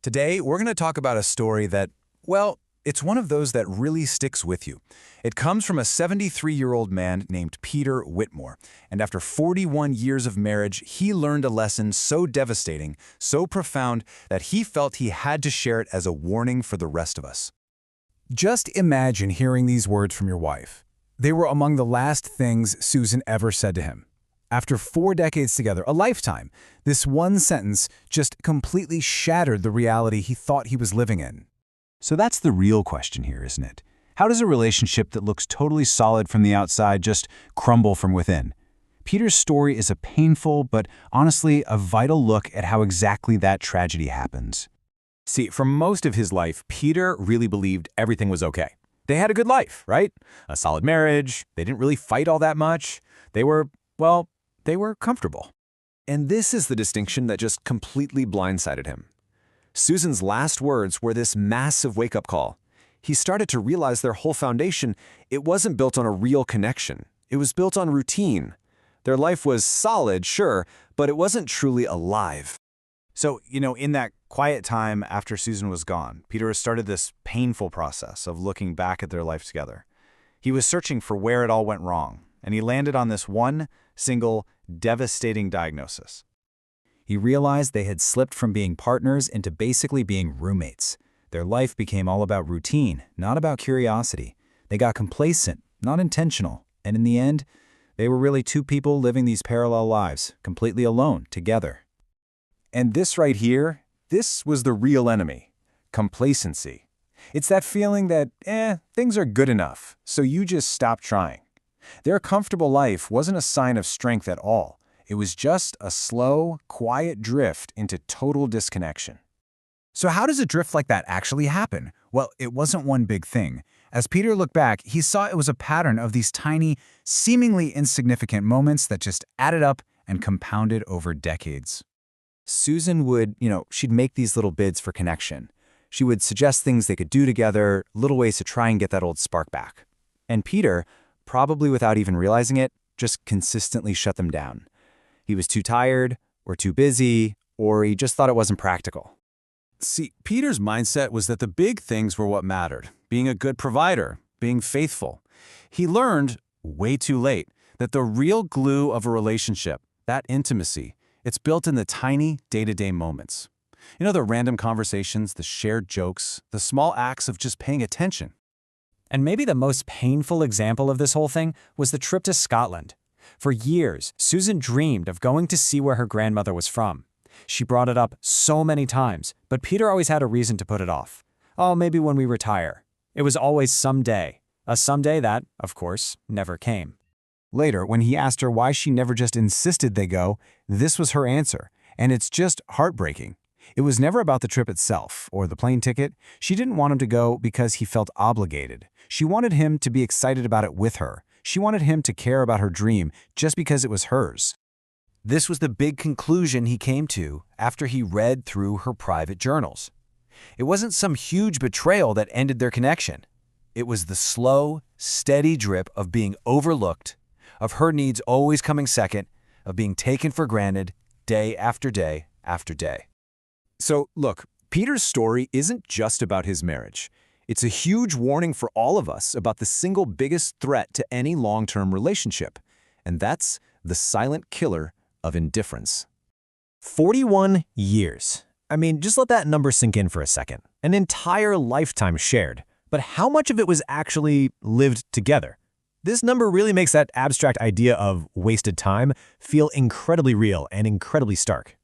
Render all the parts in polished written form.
Today, we're going to talk about a story that, well, it's one of those that really sticks with you. It comes from a 73-year-old man named Peter Whitmore, and after 41 years of marriage, he learned a lesson so devastating, so profound, that he felt he had to share it as a warning for the rest of us. Just imagine hearing these words from your wife. They were among the last things Susan ever said to him. After 4 decades together, a lifetime, this one sentence just completely shattered the reality he thought he was living in. So that's the real question here, isn't it? How does a relationship that looks totally solid from the outside just crumble from within? Peter's story is a painful, but honestly a vital look at how exactly that tragedy happens. See, for most of his life, Peter really believed everything was okay. They had a good life, right? A solid marriage, they didn't really fight all that much. They were comfortable. And this is the distinction that just completely blindsided him. Susan's last words were this massive wake-up call. He started to realize their whole foundation, it wasn't built on a real connection. It was built on routine. Their life was solid, sure, but it wasn't truly alive. So, in that quiet time after Susan was gone, Peter started this painful process of looking back at their life together. He was searching for where it all went wrong, and he landed on this one single, devastating diagnosis. He realized they had slipped from being partners into basically being roommates. Their life became all about routine, not about curiosity. They got complacent, not intentional, and in the end, they were really two people living these parallel lives, completely alone, together. And this right here, this was the real enemy, complacency. It's that feeling that, things are good enough, so you just stop trying. Their comfortable life wasn't a sign of strength at all. It was just a slow, quiet drift into total disconnection. So how does a drift like that actually happen? Well, it wasn't one big thing. As Peter looked back, he saw it was a pattern of these tiny, seemingly insignificant moments that just added up and compounded over decades. Susan would, she'd make these little bids for connection. She would suggest things they could do together, little ways to try and get that old spark back. And Peter, probably without even realizing it, just consistently shut them down. He was too tired, or too busy, or he just thought it wasn't practical. See, Peter's mindset was that the big things were what mattered, being a good provider, being faithful. He learned, way too late, that the real glue of a relationship, that intimacy, it's built in the tiny, day-to-day moments. The random conversations, the shared jokes, the small acts of just paying attention. And maybe the most painful example of this whole thing was the trip to Scotland. For years, Susan dreamed of going to see where her grandmother was from. She brought it up so many times, but Peter always had a reason to put it off. Oh, maybe when we retire. It was always someday. A someday that, of course, never came. Later, when he asked her why she never just insisted they go, this was her answer, and it's just heartbreaking. It was never about the trip itself or the plane ticket. She didn't want him to go because he felt obligated. She wanted him to be excited about it with her. She wanted him to care about her dream just because it was hers. This was the big conclusion he came to after he read through her private journals. It wasn't some huge betrayal that ended their connection. It was the slow, steady drip of being overlooked, of her needs always coming second, of being taken for granted day after day after day. So, look, Peter's story isn't just about his marriage. It's a huge warning for all of us about the single biggest threat to any long-term relationship, and that's the silent killer of indifference. 41 years. Just let that number sink in for a second. An entire lifetime shared. But how much of it was actually lived together? This number really makes that abstract idea of wasted time feel incredibly real and incredibly stark.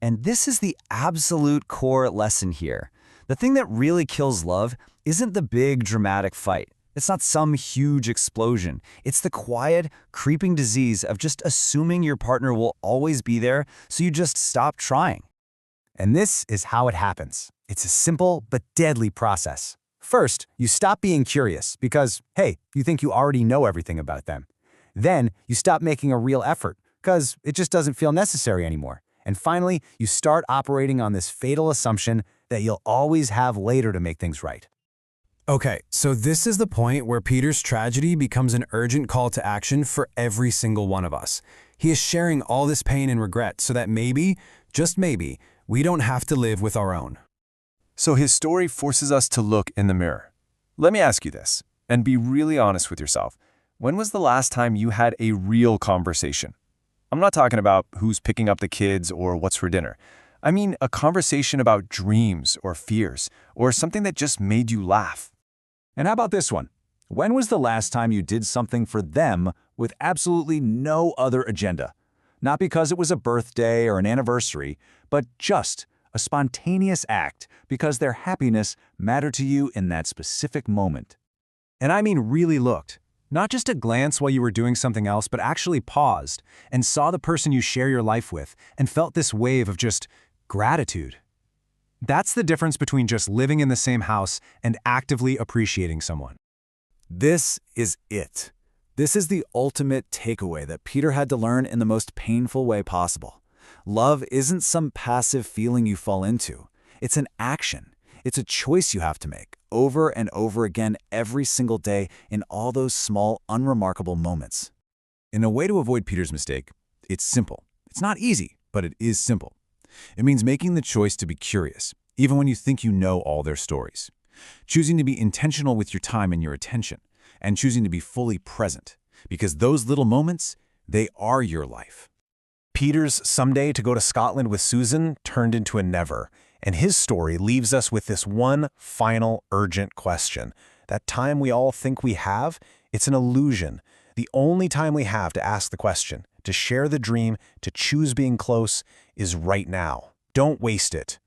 And this is the absolute core lesson here. The thing that really kills love isn't the big dramatic fight. It's not some huge explosion. It's the quiet, creeping disease of just assuming your partner will always be there, so you just stop trying. And this is how it happens. It's a simple but deadly process. First, you stop being curious because, hey, you think you already know everything about them. Then, you stop making a real effort because it just doesn't feel necessary anymore. And finally, you start operating on this fatal assumption that you'll always have later to make things right. Okay, so this is the point where Peter's tragedy becomes an urgent call to action for every single one of us. He is sharing all this pain and regret so that maybe, just maybe, we don't have to live with our own. So his story forces us to look in the mirror. Let me ask you this, and be really honest with yourself. When was the last time you had a real conversation? I'm not talking about who's picking up the kids or what's for dinner. I mean a conversation about dreams or fears, or something that just made you laugh. And how about this one? When was the last time you did something for them with absolutely no other agenda? Not because it was a birthday or an anniversary, but just a spontaneous act because their happiness mattered to you in that specific moment. And I mean really looked. Not just a glance while you were doing something else, but actually paused and saw the person you share your life with and felt this wave of just gratitude. That's the difference between just living in the same house and actively appreciating someone. This is it. This is the ultimate takeaway that Peter had to learn in the most painful way possible. Love isn't some passive feeling you fall into. It's an action. It's a choice you have to make over and over again every single day in all those small, unremarkable moments. In a way to avoid Peter's mistake, it's simple. It's not easy, but it is simple. It means making the choice to be curious, even when you think you know all their stories. Choosing to be intentional with your time and your attention, and choosing to be fully present, because those little moments, they are your life. Peter's someday to go to Scotland with Susan turned into a never, and his story leaves us with this one final urgent question. That time we all think we have, it's an illusion. The only time we have to ask the question, to share the dream, to choose being close, is right now. Don't waste it.